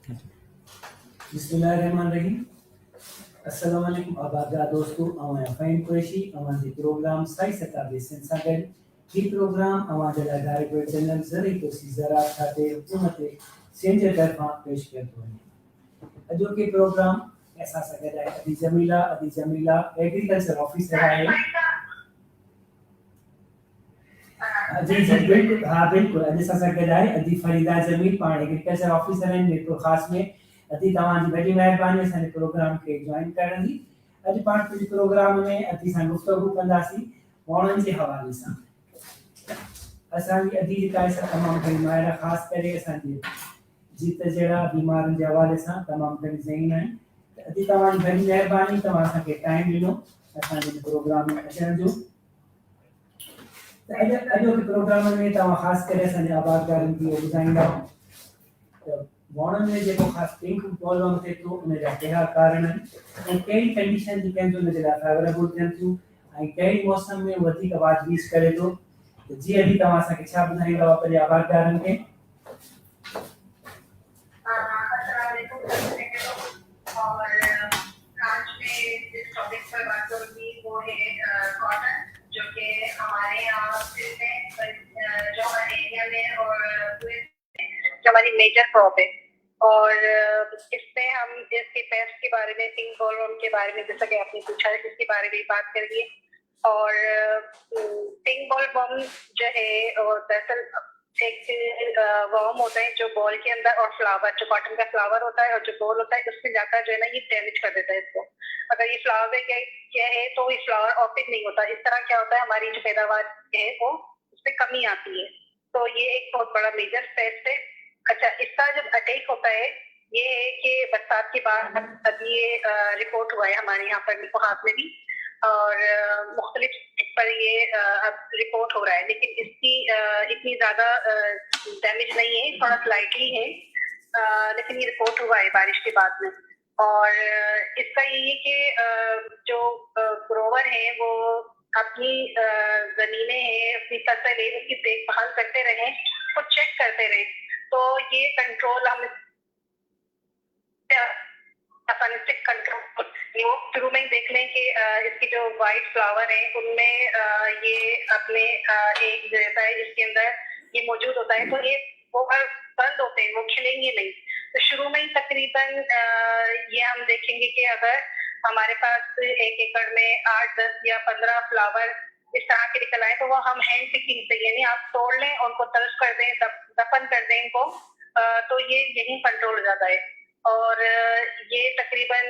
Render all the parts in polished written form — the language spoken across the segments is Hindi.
बिस्मिल्लाहिर्रहमानिर्रहीम। अस्सलाम वालेकुम आबादा दोस्तों आवां फ़हीम कुरैशी आवां जे प्रोग्राम साई सताबे सिंसागल ही प्रोग्राम आवां जे लाइ चैनल ज़री कोसी ज़राअत खाते हुकूमत सिंध तरफां पेश कयो थो वञे। अॼो के प्रोग्राम असां सां गॾु आहे अदी जमीला एग्रीकल्चर ऑफिसर आहे। जी जी बिल्कुल, हाँ बिल्कुल अॼु असां सां गॾु आहे अदी फरीदा जमील पाण एग्रीकल्चर ऑफिसर आहिनि मीरपुर ख़ासि में। अदी तव्हांजी वॾी महिरबानी असांजे प्रोग्राम खे जॉइन करण जी। अॼु पाण पंहिंजे प्रोग्राम में अदी सां गुफ़्तगू कंदासीं वणनि जे हवाले सां। असांजी अदी जी तारीफ़ तमामु घणी माहिर ख़ासि करे असांजे जीत जहिड़ा बीमारियुनि जे हवाले सां तमामु घणी ज़हीन आहिनि। त अदी तव्हांजी वॾी महिरबानी तव्हां असांखे टाइम ॾिनो असांजे प्रोग्राम में अचण जो। अॼो के प्रोग्राम में तव्हां ख़ासि करे असांजे आबादकारनि खे ॿुधाईंदा त वणनि में जेको ख़ासि पिंक प्रॉब्लम थिए थो उन जा कहिड़ा कारण आहिनि ऐं कहिड़ी कंडीशन जेके आहिनि उन जे लाइ फेवरेबल थियनि थियूं ऐं कहिड़ी मौसम में वधीक वाजबीस करे थो। त जीअं बि तव्हां असांखे छा ॿुधाईंदव पंहिंजे आबादकारनि खे। और आज मैं जिस टॉपिक पर बात करूंगी वो है कॉटन, जो कि हमारे यहाँ जो हमारे एरिया में और जो हमारी मेजर क्रॉप है। और इसमें हम इसके पेस्ट के बारे में, पिंक बॉलवर्म के बारे में, जैसा कि आपने पूछा है, इसके बारे में बात करेंगे। और पिंक बॉलवर्म जो है दरअसल एक वर्म होता है जो बॉल के अंदर, और फ्लावर जो कॉटन का फ्लावर होता है और जो बॉल होता है उसमें जाकर जो है ना ये डैमेज कर देता है इसको। अगर ये फ्लावर क्या है तो ये फ्लावर ऑर्किड नहीं होता। इस तरह क्या होता है, हमारी जो पैदावार है वो उसमें कमी आती है। तो ये एक बहुत बड़ा मेजर पेस्ट है। अच्छा, इसका जब अटैक होता है ये है कि बरसात के बाद अभी ये रिपोर्ट हुआ है हमारे यहाँ पर हाथ में भी, और मुख्तलिफ पर ये अब रिपोर्ट हो रहा है, लेकिन इसकी इतनी ज्यादा डैमेज नहीं है, थोड़ा स्लाइटली है, लेकिन ये रिपोर्ट हुआ है बारिश के बाद में। और इसका ये है कि जो ग्रोवर है वो अपनी जमीनें हैं, अपनी फसल है, उसकी देखभाल करते रहे, को चेक करते रहे, तो ये कंट्रोल हम कंट्रोल वो शुरू में ही देख लें कि इसकी जो व्हाइट फ्लावर है उनमें ये अपने एक जो रहता है इसके अंदर ये मौजूद होता है, तो ये वो बंद होते हैं, वो खिलेंगे नहीं। तो शुरू में ही तकरीबन ये हम देखेंगे कि अगर हमारे पास 1 एकड़ में 8, 10 या 15 फ्लावर इस तरह के निकल आए तो वो हम हैंड पिकिंग से, यानी आप तोड़ लें, उनको तल्फ कर दें, दफन कर दें इनको, तो ये यही कंट्रोल हो जाता है। और ये तकरीबन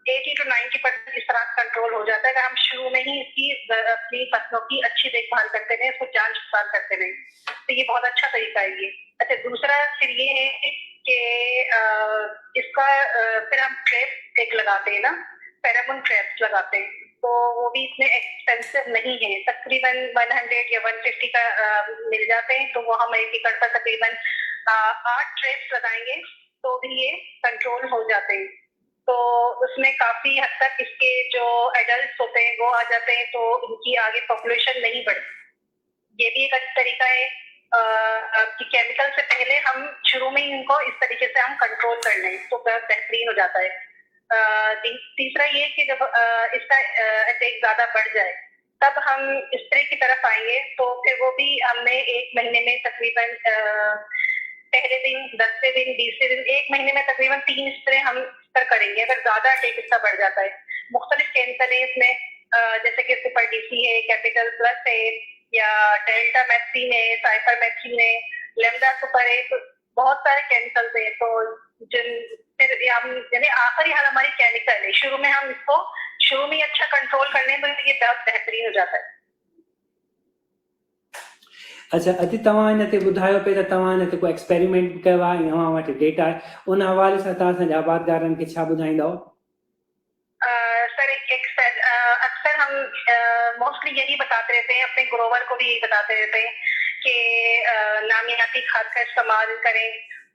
80 to 90% इस तरह कंट्रोल हो जाता है अगर हम शुरू में ही इसकी अपनी फसलों की अच्छी देखभाल करते रहे, इसको जांच पड़ताल करते रहे, तो ये बहुत अच्छा तरीका है ये। अच्छा, दूसरा फिर ये है कि इसका फिर हम ट्रैप एक लगाते हैं ना, फेरोमोन ट्रैप्स लगाते हैं, तो वो भी इतने एक्सपेंसिव नहीं है, तकरीबन 100 या 150 का मिल जाते हैं, तो वो हम 1 एकड़ पर तकरीबन 8 ट्रैप्स लगाएंगे तो भी ये कंट्रोल हो जाते हैं। तो उसमें काफी हद तक इसके जो एडल्ट होते हैं वो आ जाते हैं, तो इनकी आगे पॉपुलेशन नहीं बढ़ती। ये भी एक अच्छा तरीका है कि केमिकल से पहले हम शुरू में ही इनको इस तरीके से हम कंट्रोल कर लें तो बहुत बेहतरीन हो जाता है। तीसरा ये कि जब इसका अटैक ज्यादा बढ़ जाए तब हम स्प्रे की तरफ आएंगे, तो फिर वो भी हमने 1 महीने में तकरीबन पहले दिन, 10वें दिन, 20वें दिन, 1 महीने में तकरीबन 3 स्प्रे हम करेंगे अगर ज्यादा अटैक इसका बढ़ जाता है। मुख्तलिफ केमिकल है इसमें, जैसे कि सुपर डीसी है, कैपिटल प्लस है, या डेल्टा मैक्सीन है, साइफर मैक्सीन है, लेमडा सुपर है, तो बहुत सारे केमिकल्स है। तो फिर हम यानी आखिरी हाल हमारी केमिकल है, शुरू में हम इसको शुरू में अच्छा कंट्रोल कर लें तो ये बहुत बेहतरीन हो जाता है। अच्छा, अति तव्हां इन ते ॿुधायो पिए त तव्हां इन ते को एक्सपेरिमेंट बि कयो आहे, तव्हां वटि डेटा आहे, उन हवाले सां तव्हां असांजे आबादकारनि खे छा ॿुधाईंदव? सर अक्सर हम मोस्टली यही बताते रहते हैं, अपने ग्रोवर को भी यही बताते रहते हैं कि नामियाती खाद का इस्तेमाल करें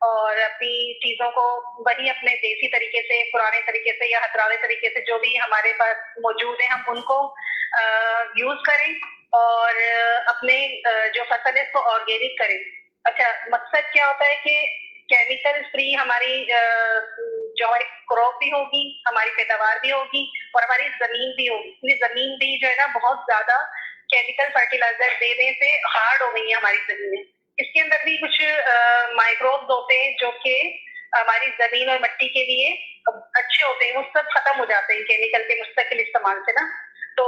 और अपनी चीजों को वही अपने देसी तरीके से, पुराने तरीके से या हथराले तरीके से जो भी हमारे पास मौजूद है हम उनको यूज करें और अपने जो फसल है उसको ऑर्गेनिक करें। अच्छा, मकसद क्या होता है कि केमिकल फ्री हमारी जो हमारी क्रॉप भी होगी, हमारी पैदावार भी होगी और हमारी जमीन भी होगी। इसलिए जमीन भी जो है ना बहुत ज्यादा केमिकल फर्टिलाइजर देने से हार्ड हो गई है हमारी जमीनें। इसके अंदर भी कुछ माइक्रोब्स होते हैं जो कि हमारी जमीन और मिट्टी के लिए अच्छे होते हैं, वो सब खत्म हो जाते हैं केमिकल के मुस्तकिल इस्तेमाल से ना। तो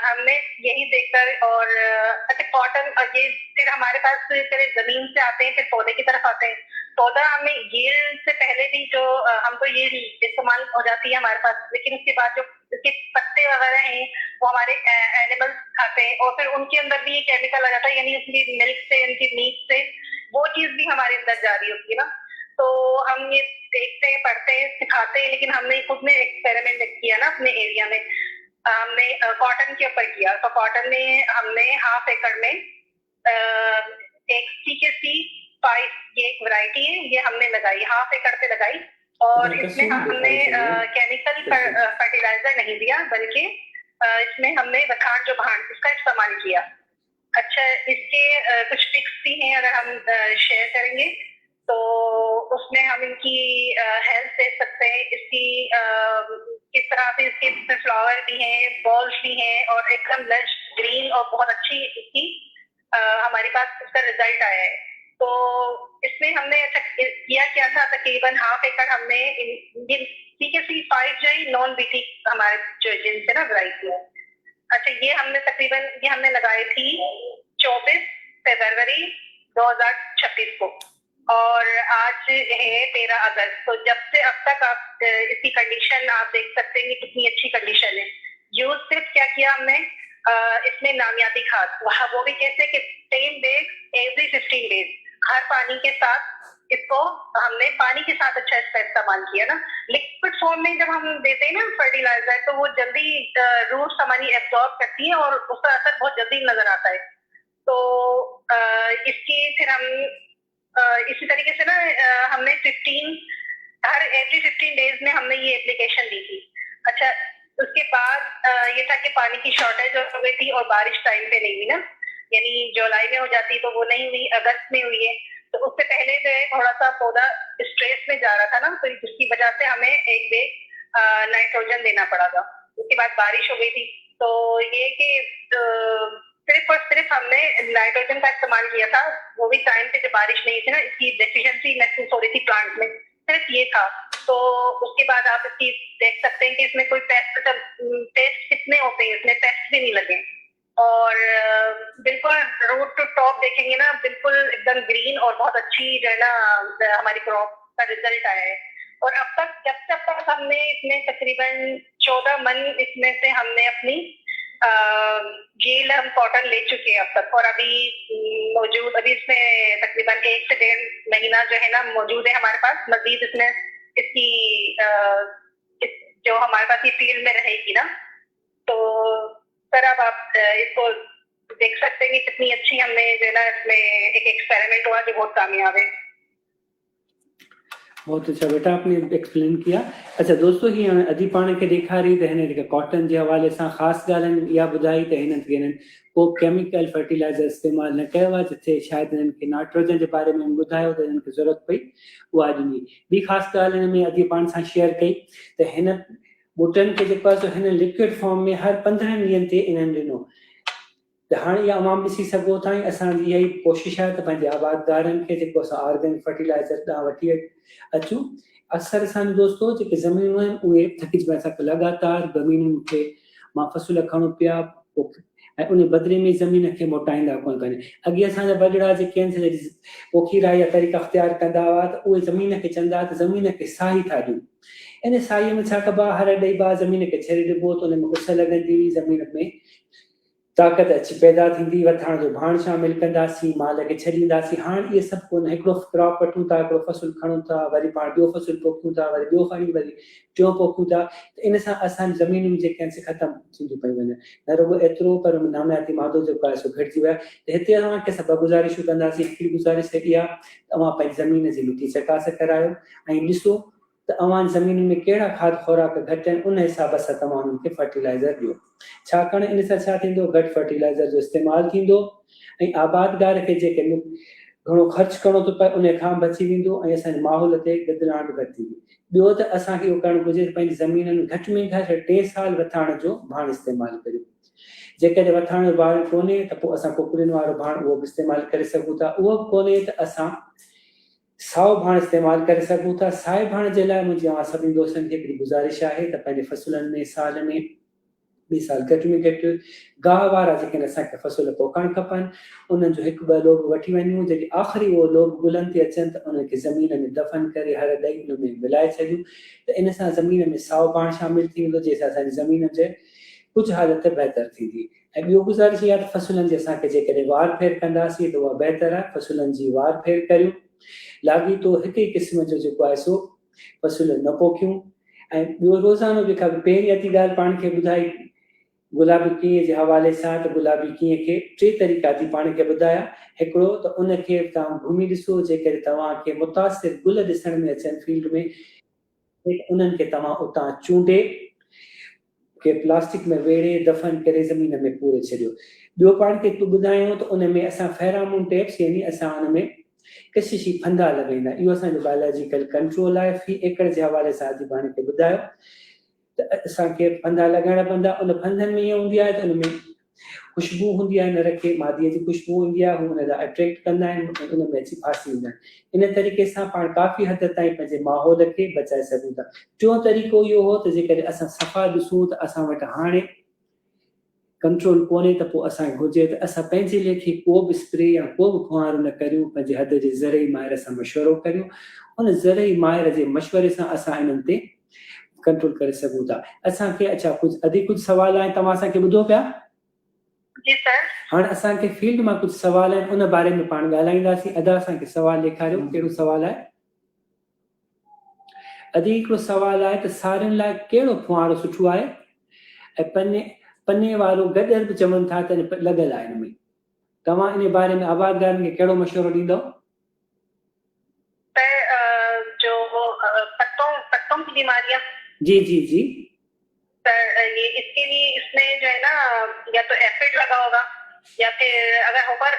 हमने यही देखकर और अच्छा कॉटन ये फिर हमारे पास फिर जमीन से आते हैं, फिर पौधे की तरफ आते हैं। पौधा हमें यील्ड से पहले भी जो हमको ये इस्तेमाल हो जाती है हमारे पास, लेकिन उसके बाद जो इसके पत्ते वगैरह हैं वो हमारे एनिमल्स खाते हैं और फिर उनके अंदर भी ये केमिकल आ जाता है, यानी उसकी मिल्क से, उनकी मीट से वो चीज भी हमारे अंदर जा रही होती है ना। तो हम ये देखते हैं, पढ़ते हैं, सिखाते हैं, लेकिन हमने खुद में एक्सपेरिमेंट किया ना अपने एरिया में। हमने कॉटन के ऊपर किया। तो कॉटन में हमने 1/2 एकड़ में एक CKC 5 ये एक वैरायटी है, ये हमने लगाई, 1/2 एकड़ पे लगाई और इसमें हमने केमिकल फर्टिलाइजर नहीं दिया, बल्कि इसमें हमने बखान जो भाण इसका इस्तेमाल किया। अच्छा, इसके कुछ टिप्स भी हैं, अगर हम शेयर करेंगे तो उसमें हम इनकी हेल्प देख सकते हैं। इसकी किस तरह से इसके फ्लावर भी हैं, बॉल्स भी हैं और एकदम लश ग्रीन और बहुत अच्छी इसकी हमारे पास इसका रिजल्ट आया है। तो इसमें हमने अच्छा किया क्या था, तकरीबन 1/2 एकड़ हमने CKC 5 जो है नॉन बीटी हमारे जो जिनसे ना वैरायटी है। अच्छा, ये हमने लगाई थी 24 फरवरी 2026 को और आज है 13 अगस्त। तो जब से अब तक आप इसकी कंडीशन आप देख सकते हैं कि कितनी अच्छी कंडीशन है। यूज सिर्फ क्या किया हमने, इसमें नामियाती खाद, वो भी कैसे कि 10 डेज एवरी 15 डेज, हर पानी के साथ इसको हमने पानी के साथ अच्छा इसका इस्तेमाल किया ना। लिक्विड फॉर्म में जब हम देते हैं ना फर्टिलाइजर तो वो जल्दी रूट्स हमारी एब्जॉर्ब करती है और उसका असर बहुत जल्दी नजर आता है। तो इसकी फिर हम इसी तरीके से ना हमने एवरी 15 डेज में हमने ये एप्लीकेशन दी थी। अच्छा, उसके बाद ये था कि पानी की शॉर्टेज हो गई थी और बारिश टाइम पे नहीं हुई ना, यानी जुलाई में हो जाती तो वो नहीं हुई, अगस्त में हुई है। तो उससे पहले जो है थोड़ा सा पौधा स्ट्रेस में जा रहा था ना, तो जिसकी वजह से हमें एक बेग नाइट्रोजन देना पड़ा था। उसके बाद बारिश हो गई थी, तो ये कि सिर्फ और सिर्फ हमने नाइट्रोजन का इस्तेमाल किया था, वो भी टाइम पे जब बारिश नहीं थी ना, इसकी डेफिशिएंसी महसूस हो रही थी प्लांट में, सिर्फ ये था। तो उसके बाद आप इसकी देख सकते हैं कि इसमें कोई पेस्ट कितने होते हैं, इसमें पेस्ट भी नहीं लगे और बिल्कुल रूट टू टॉप देखेंगे ना, बिल्कुल एकदम ग्रीन और बहुत अच्छी जो है ना हमारी क्रॉप का रिजल्ट आया है। और अब तक हमने इसमें तकरीबन 14 मन इसमें से हमने अपनी हम कॉटन ले चुके हैं अब तक, और अभी इसमें तकरीबन 1 से 1.5 महीना जो है ना मौजूद है हमारे पास। मजीद इसमें इसकी जो हमारे पास ये फील्ड में रहेगी ना, तो सर अब आप इसको देख सकते हैं कि कितनी अच्छी हमने जो है ना इसमें एक एक्सपेरिमेंट हुआ जो बहुत कामयाब है। बहुत अच्छा बेटा आपने एक्सप्लेन किया। अच्छा दोस्तों, ही अॼु पाण खे ॾेखारी त हिन कॉटन जे हवाले सां ख़ासि ॻाल्हियुनि इहा ॿुधाई त हिननि को केमिकल फर्टिलाइज़र इस्तेमालु न कयो आहे, जिथे शायदि हिननि खे नाइट्रोजन जे बारे में ॿुधायो त हिननि खे ज़रूरत पई उहा ॾिनी। ॿी ख़ासि ॻाल्हि हिन में अॼु पाण सां शेयर कई त हिन ॿूटनि खे जेको आहे हिन लिक्विड फॉर्म में हर 15 ॾींहंनि ते इन्हनि ॾिनो। त हाणे इहा तमामु ॾिसी सघो था, असांजी इहा ई कोशिशि आहे त पंहिंजे आबादगारनि खे जेको असां ऑर्गेनिक फर्टिलाइज़र ॾांहुं वठी अचूं। अक्सर असांजे दोस्तो जेके ज़मीनूं आहिनि उहे थकिजी पिया, असांखे लगातार ज़मीनुनि खे मां फ़सुल खणूं पिया ऐं उन बदिले में ज़मीन खे मोटाईंदा कोन कनि। अॻे असांजा वॾड़ा जेके आहिनि पोखीराई जा तरीक़ा अख़्तियार कंदा हुआ त उहे ज़मीन खे चवंदा त ज़मीन खे साई था ॾियूं। इन साईअ में छा कबा, हर ॾेई ज़मीन खे छॾे ॾिबो त उन में उस लॻंदी हुई, ज़मीन में ताक़त अची पैदा थींदी, वठण जो भाण शामिल कंदासीं, माल खे छॾींदासीं। हाणे इहे सभु कोन, हिकिड़ो क्रॉप वठूं था, हिकिड़ो फ़सुलु खणूं था, वरी पाण ॿियो फ़सुलु पोखूं था, वरी ॿियो खणी वरी टियों पोखूं था। त इन सां असांजी ज़मीनूं जेके आहिनि से ख़तमु थींदियूं पियूं वञनि। न रुॻो एतिरो पर नामियाती मादो जेको आहे सो घटिजी वियो आहे। त हिते असांखे सभु गुज़ारिशूं कंदासीं। हिकिड़ी गुज़ारिश इहा, तव्हां पंहिंजी ज़मीन जी मिटी चकास करायो ऐं ॾिसो त अव्हांजी ज़मीन में कहिड़ा खाद खुराक घटि आहिनि, उन हिसाब सां तव्हां उन्हनि खे फर्टिलाइज़र ॾियो। छाकाणि इन सां छा थींदो, घटि फर्टिलाइज़र जो इस्तेमालु थींदो ऐं आबादगार खे जेके घणो ख़र्च करणो थो पए, उन खां बची वेंदो ऐं असांजे माहौल ते गदिलाहट घटि थींदी। ॿियो त असांखे इहो करणु घुरिजे पंहिंजी ज़मीननि घटि में घटि 3 साल वथाण जो भाण इस्तेमालु करियो। जेकॾहिं वथाण जो भाण कोन्हे त पोइ असां कुकड़ियुनि वारो भाण उहो बि इस्तेमालु करे सघूं था। उहो बि कोन्हे त असां साओ भाण इस्तेमालु करे सघूं था। साए भाण जे लाइ मुंहिंजी अवां सभिनी दोस्तनि खे हिकिड़ी गुज़ारिश आहे त पंहिंजे फसुलनि में साल में 2 साल घटि में घटि गाह वारा जेके असांखे फसुल पोखणु खपनि, उन्हनि जो 1-2 लोग वठी वञूं। जॾहिं आख़िरी उहो लोग गुलनि ते अचनि त उन्हनि खे ज़मीन में दफ़न करे हर ॾही उन में मिलाए छॾियूं, त इन सां ज़मीन में साओ भाण शामिलु थी वेंदो, जंहिंसां असांजी ज़मीन जे कुझु हालत बहितर थींदी। ऐं ॿियो गुज़ारिश इहा त फसुलनि जी असांखे जेकॾहिं वार फेर कंदासीं त उहा बहितर आहे। फसुलनि जी वार फेर करियूं, लाॻीतो हिकु ई क़िस्म जो जेको आहे सो फसुल न पोखियूं। ऐं ॿियो रोज़ानो जेका पहिरीं अधी ॻाल्हि पाण खे ॿुधाई गुलाबी कीअं जे हवाले सां, त गुलाबी कीअं खे 3 तरीक़ा थी पाण खे ॿुधाया। हिकिड़ो त उनखे तव्हां घुमी ॾिसो, जेकॾहिं तव्हांखे मुतासिर गुल ॾिसण में अचनि फील्ड में, उन्हनि खे तव्हां उतां चूंडे के प्लास्टिक में वेड़े दफ़न करे ज़मीन में पूरे छॾियो। ॿियो पाण खे ॿुधायूं त उन में असां फेरामोन टैप्स यानी असां उन में कशिशी फंदा लॻाईंदा। इहो असांजो बायोलॉजिकल कंट्रोल आहे। फी एकड़ जे हवाले सां अॼु पाण खे ॿुधायो त असांखे फंदा लॻाइणा पवंदा। उन फंदनि में ईअं हूंदी आहे त उन में ख़ुशबू हूंदी आहे, नर खे मादीअ जी ख़ुशबू हूंदी आहे, हू हुन लाइ अट्रैक्ट कंदा आहिनि, उन में अची फासी ईंदा आहिनि। इन तरीक़े सां पाण काफ़ी हद ताईं पंहिंजे माहौल खे बचाए सघूं था। टियों तरीक़ो इहो हो त जेकॾहिं असां सफ़ा ॾिसूं त असां वटि हाणे कंट्रोल कोन्हे, त पोइ असांखे घुरिजे त असां पंहिंजे लेखे को बि स्प्रे या को बि फुहारो न करियूं, पंहिंजे हद जे ज़रई माहिर सां मशवरो करियूं। उन ज़रई माहिर जे मशवरे सां असां इन्हनि ते कंट्रोल करे सघूं था। असांखे अच्छा कुझु सवाल आहिनि, तव्हां असांखे ॿुधो पिया? जी सर। हाणे असांखे फील्ड मां कुझु सवाल आहिनि, उन बारे में पाण ॻाल्हाईंदासीं। अदा असांखे सवाल ॾेखारियो, कहिड़ो सवाल आहे? अॼु हिकिड़ो सवाल आहे त सारियुनि लाइ कहिड़ो फुहारो सुठो आहे, ऐं पने वारो गॾर बि चवनि था त लॻल आहे हिन में। तव्हां इन बारे में आबादगारनि खे कहिड़ो मशवरो ॾींदव? जो पत्तों की बीमारियां, जी जी जी सर ये इसके लिए इसमें जो है ना, या तो एफिड लगा होगा, या फिर अगर होपर,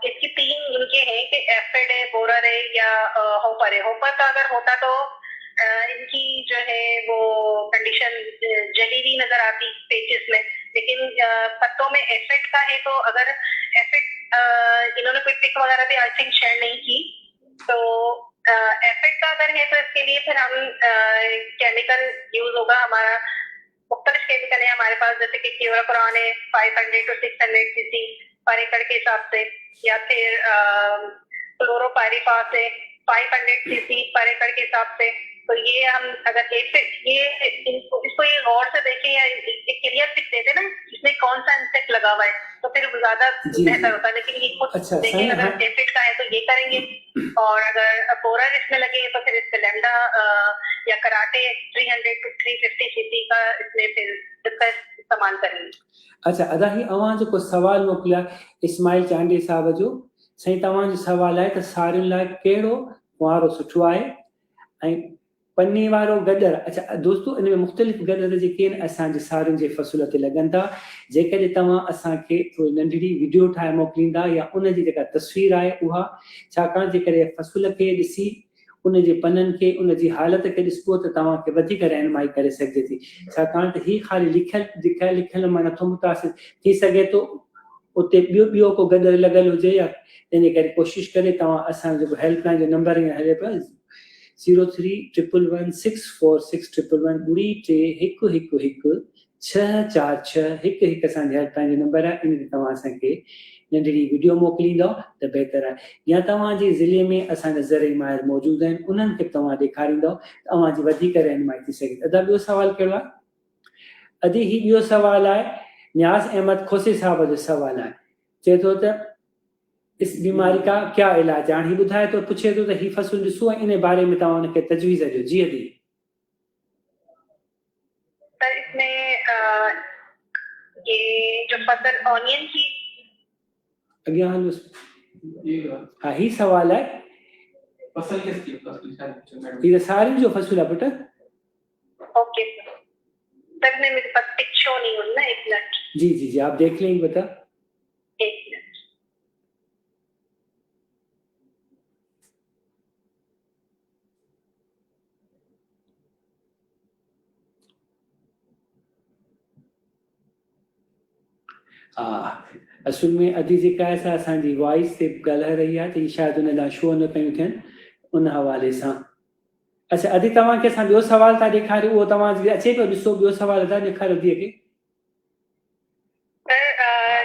इसकी 3 इनके हैं कि एफिड है, बोरर है या होपर है। होपर का अगर होता तो इनकी जो है वो कंडीशन जली हुई नजर आती पेजेस में, लेकिन पत्तों में एफिड का है तो अगर एफिड इन्होंने कोई पिक वगैरह भी आई थिंक शेयर नहीं की, तो एफिड का अगर है तो इसके लिए फिर हम केमिकल यूज होगा। हमारा मुख्तलिफ केमिकल है हमारे पास, जैसे कि क्लोरोक्रान है 500 to 600 cc पर एकड़ के हिसाब से, या फिर क्लोरोपाइरिफास है 500 cc पर एकड़ के हिसाब से। तो ये हम अगर इसको ये गौर से देखें या एक क्लियर पिक दे देना इसमें कौन सा इंसेक्ट लगा हुआ है, तो फिर ज्यादा बेहतर होता है। लेकिन ये खुद देखें, अगर एफिड का है तो ये करेंगे, और अगर बोरर इसमें लगे तो फिर इसमें लैम्डा या कराटे 300 to 350 cc का इसमें फिर इसका इस्तेमाल करेंगे। अच्छा, अदा ही अवां जो सवाल मोकिलिया इस्माइल चांडी साहब जो, सही तव्हांजो सवाल आहे त सारियुनि लाइ कहिड़ो फुहारो सुठो आहे ऐं पन्नी वारो गॾर। अच्छा दोस्तो, इन में मुख़्तलिफ़ गॾर जेके आहिनि असांजे सारियुनि जे फसुल ते लॻनि था। जेकॾहिं तव्हां असांखे थोरी नंढड़ी वीडियो ठाहे मोकिलींदा या उनजी जेका तस्वीर आहे उहा, छाकाणि जेकॾहिं फसुल खे ॾिसी उनजे पननि खे, उनजी हालत खे ॾिसबो त तव्हांखे वधीक रहनुमाई करे सघिजे थी। छाकाणि त हीअ ख़ाली लिखियल मां नथो मुतासिर थी सघे थो, उते ॿियो को गॾर लॻल हुजे, या तंहिंजे करे कोशिशि करे तव्हां असांजो हेल्पलाइन जो नंबर ईअं हले पियो 0311646111 ॿुड़ी 3 हिकु असांजे हेल्पलाइन जो नंबर आहे। इन ते तव्हां असांखे नंढड़ी वीडियो मोकिलींदव त बहितर आहे, या तव्हांजे ज़िले में असांजा ज़रई माहिर मौजूदु आहिनि, उन्हनि खे तव्हां ॾेखारींदव त तव्हांजी वधीक रहनुमाई थी सघे। अदा ॿियो सवाल कहिड़ो आहे? अॼु ही ॿियो सवाल आहे न्याज़ अहमद खोसे साहब जो सवाल आहे। चए थो त इस बीमारी का क्या इलाज है। हाणे ॿुधाए थो, पुछे थो त ही फसल ॾिसो ऐं इन बारे में तव्हां उनखे तजवीज़ ॾियो। जी अदी। सर इसमें ये जो फसल ऑनियन की अॻियां हलो। हाँ, ही सवाल है फसल किसकी? ये सारियुनि जो फसल आहे पुट। ओके सर, में मेरे पास पिक शो नहीं हुई ना, 1 मिनट। जी जी जी, आप देख लेंगे बेटा। 1 मिनट। असुल में अॼु जेका आहे सा असांजी वॉइस ते ॻाल्हाए रही आहे त ही शायदि उन लाइ शो न पियूं थियनि उन हवाले सां। अच्छा अॼु तव्हांखे असां ॿियो सवाल था ॾेखारियूं, उहो तव्हांखे अचे पियो, ॾिसो ॿियो सवाल था ॾेखारियो धीअ खे।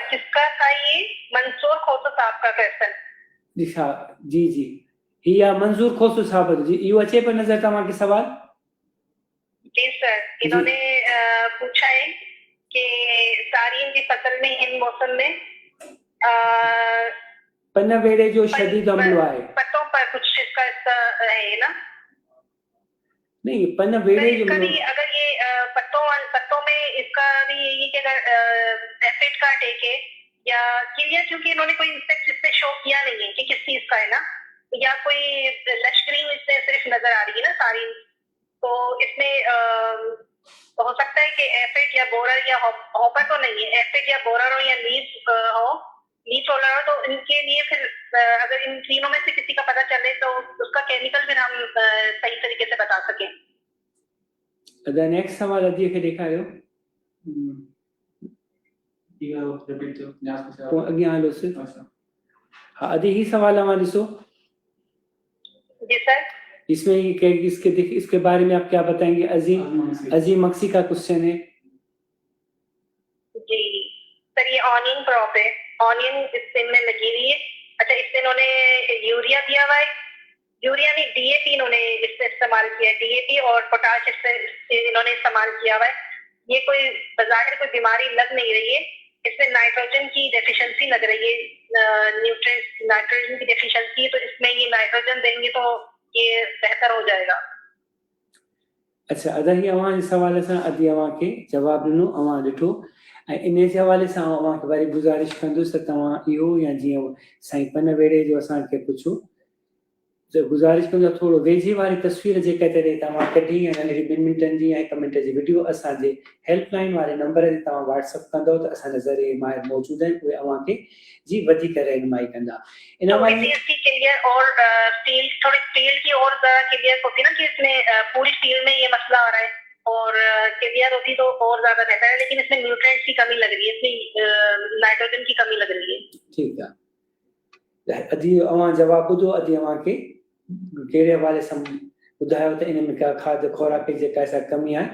किसका था ये? मंसूर खोसो साहब का क्वेश्चन। ॾिसा जी जी ही आहे मंजूर खोसो साहब जी, इहो अचे पियो नज़र तव्हांखे सवाल? जी सर, इन्होंने पूछा है कि सारियन की फसल में इन मौसम में पन वेड़े जो शदीद हमलो आहे। पत्तों पर कुछ इसका है ना? नहीं पन वेड़े जो इसका भी अगर ये पत्तों में इसका भी यही कि अगर एफिड का अटैक है या क्लियर, क्योंकि इन्होंने कोई इंसेक्ट इससे शो किया नहीं है कि किस चीज का है ना, या कोई लश्करी इससे सिर्फ नजर आ रही है ना सारी, तो इसमें हो सकता है कि एफिड या बोरर या हॉपर तो नहीं है, एफिड या बोरर हो या लीफ रोलर हो, तो इनके लिए फिर अगर इन तीनों में से किसी का पता चले तो उसका केमिकल फिर हम सही तरीके से बता सकें। अगर नेक्स्ट सवाल अॼु खे ॾेखारियो तो अॻियां हलोसि। हाँ अॼु ही सवाल अवां ॾिसो। जी सर। इसमें इसके बारे में आप क्या बताएंगे? अजीम मक्सी का क्वेश्चन है। जी सर, ये ऑनियन क्रॉप है, ऑनियन इसमें लगी हुई है। अच्छा, इसमें इन्होंने यूरिया दिया हुआ है, यूरिया नहीं डीएपी इन्होंने इससे इस्तेमाल किया है, डीएपी और पोटाश इससे इन्होंने इस्तेमाल किया हुआ है। ये कोई बाज़ाहिर कोई बीमारी लग नहीं रही है, इसमें नाइट्रोजन की डेफिशिएंसी लग रही है, न्यूट्रिएंट्स नाइट्रोजन की डेफिशिएंसी, तो इसमें ये नाइट्रोजन देंगे तो ये बेहतर हो जाएगा। अच्छा अदा ही अवां सवाल सां अदी अवां के जवाब ॾिनो, अवां ॾिठो ऐं इन जे हवाले सां अवां खे वरी गुज़ारिश कंदुसि त तव्हां इहो या जीअं साईं पन वेड़े जो असांखे पुछो त गुज़ारिश कंदो थोरो वेझे वारी तस्वीर जेका तॾहिं तव्हां कढी ऐं नंढड़ी 2 मिंटनि जी या 1 मिंट जी वीडियो असांजे हेल्पलाइन वारे नंबर ते तव्हां व्हाट्सअप कंदव त असांजा ज़रिए माहिर मौजूद आहिनि, उहे अवां खे जी वधीक रहनुमाई कंदा। इन हवाले इसकी क्लियर और स्टील थोड़ी स्टील की और क्लियर होती ना कि इसमें पूरी स्टील में ये मसला आ रहा है और क्लियर होती तो और ज्यादा बेहतर है, लेकिन इसमें न्यूट्रिएंट्स की कमी लग रही है, इसमें नाइट्रोजन की कमी लग रही है। ठीक है, अदी अवां जवाब ॿुधो, अदी अवां खे कहिड़े हवाले सां ॿुधायो त इन में का खाद खुराक जेका सा कमी आहे।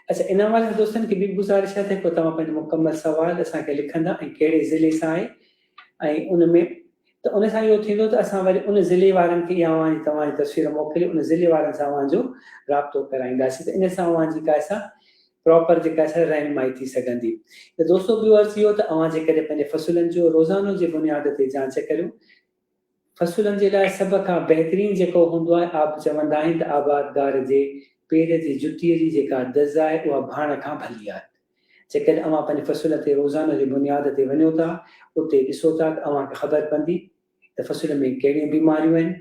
अच्छा इन हवाले सां दोस्तनि खे बि गुज़ारिश आहे त तव्हां पंहिंजो मुकमल सवाल असांखे लिखंदा ऐं कहिड़े ज़िले सां आहे ऐं उन में त उन सां इहो थींदो त असां वरी उन ज़िले वारनि खे या तव्हांजी तस्वीर मोकिले उन ज़िले वारनि सां अवांजो राब्तो कराईंदासीं, त इन सां अवांजी का सा प्रॉपर जेका सा रहनुमाई थी सघंदी। त दोस्तो ॿियो अर्ज़ु इहो त अवां जेकॾहिं पंहिंजे फ़सुलनि जो रोज़ानो जे बुनियाद ते जांच करियो। फ़सुलनि जे लाइ सभ खां बहितरीन जेको हूंदो आहे, आप चवंदा आहिनि त आबादगार जे पेर जी जुतीअ जी जेका दज़ आहे उहा भाण खां भली आहे। जेकॾहिं अवां पंहिंजे फ़सुल ते रोज़ानो जी बुनियाद ते वञो था, उते ॾिसो था त अवांखे ख़बर पवंदी त फ़सुल में कहिड़ियूं बीमारियूं आहिनि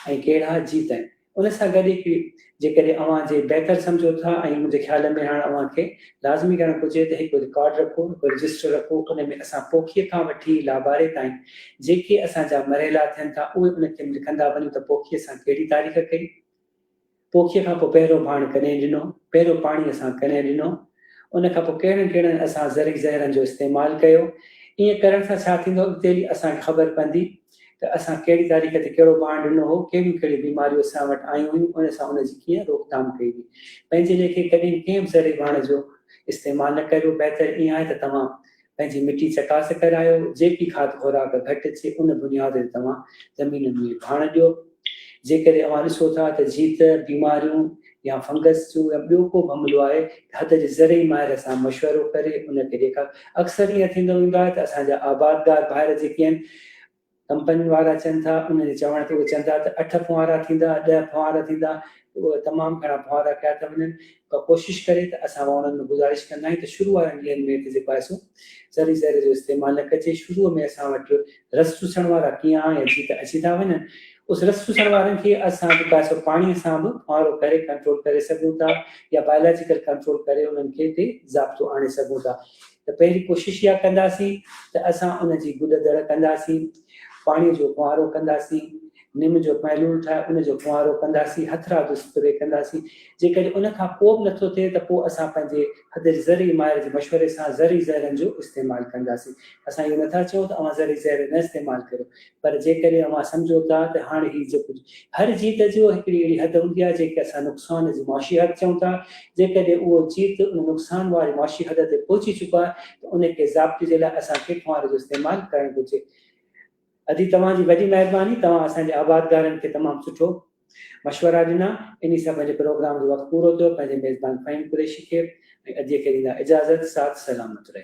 ऐं कहिड़ा जीत आहिनि। उन सां गॾु हिकु जेकॾहिं अवां जे बहितर सम्झो था ऐं मुंहिंजे ख़्याल में हाणे अवांखे लाज़मी करणु घुरिजे त हिकु रिकॉर्ड रखो, हिकु रजिस्टर रखो, उन में असां पोखीअ खां वठी लाबारे ताईं जेके असांजा मरेला थियनि था उहे उनखे लिखंदा वञूं त पोखीअ सां कहिड़ी तारीख़ कई, पोखीअ खां पोइ पहिरियों भाण कॾहिं ॾिनो, पहिरियों पाणी असां कॾहिं ॾिनो, उन खां पोइ कहिड़नि असां ज़रिक ज़हरनि जो इस्तेमालु कयो। ईअं करण सां छा थींदो, अॻिते हली असांखे ख़बर पवंदी त असां कहिड़ी तारीख़ ते कहिड़ो भाण ॾिनो हो, कहिड़ियूं बीमारियूं असां वटि आयूं हुयूं, उन सां उनजी कीअं रोकथाम कई हुई। पंहिंजे लेखे कॾहिं कंहिं बि ज़रिए भाण जो इस्तेमालु न करियो। बहितर ईअं आहे त तव्हां पंहिंजी मिटी चकास करायो, जेकी खाद खुराक घटि अचे उन बुनियाद ते तव्हां ज़मीन में भाण ॾियो। जेकॾहिं अवां ॾिसो था त जीत बीमारियूं या फंगस जो या ॿियो को हमलो आहे, हथ जे ज़रिए माहिर सां मशवरो करे उनखे ॾेखार। अक्सर ईअं थींदो ईंदो आहे त असांजा आबादगार भाइर जेके आहिनि, कंपनी वारा चवनि था, उनजे चवण ते उहे चवनि था त 8 फुआरा थींदा, 10 फुआरा थींदा, उहे तमामु घणा फुआरा कया था वञनि। त कोशिशि करे त असां उन्हनि में गुज़ारिश कंदा आहियूं त शुरू वारनि ॾींहंनि में जेको आहे सो ज़री ज़हर जो इस्तेमालु न कजे। शुरूअ में असां वटि रस चूसण वारा कीअं आहे जीत अची था वञनि, उस रस चूसण वारनि खे असां जेको आहे सो पाणीअ सां बि फुआरो करे कंट्रोल करे सघूं था या बायोलॉजिकल कंट्रोल करे उन्हनि खे ते ज़ाब्तो आणे सघूं था। त पहिरीं कोशिशि इहा कंदासीं त असां उनजी गुॾ दड़ कंदासीं, पाणीअ जो फुआरो कंदासीं निम जो महलूल ठाहे उनजो कुंवारो कंदासीं, हथराज स्प्रे कंदासीं। जेकॾहिं उन खां पोइ बि नथो थिए त पोइ असां पंहिंजे हद ज़री माहिर जे मशवरे सां ज़री ज़हरनि जो इस्तेमालु कंदासीं। असां इहो नथा चऊं त अवां ज़री ज़हर न इस्तेमालु कयो, पर जेकॾहिं अवां सम्झो था त हाणे ही जेको हर जीत जो हिकिड़ी अहिड़ी हद हूंदी आहे जेके असां नुक़सान जी मुआशी हद चऊं था। जेकॾहिं उहो जीत उन नुक़सान वारी मुआशी हद ते पहुची चुको आहे त उनखे ज़ाब्ते जे लाइ असांखे कुंवार जो इस्तेमालु करणु घुरिजे। अदी तव्हांजी वॾी महिरबानी, तव्हां असांजे आबादगारनि खे तमामु सुठो मशवरा ॾिना। इन सां पंहिंजे प्रोग्राम जो वक़्तु पूरो थियो। पंहिंजे मेज़बान फ़हीम कुरैशी खे ऐं अदीअ खे ॾींदा इजाज़त। साथ सलामत रहे।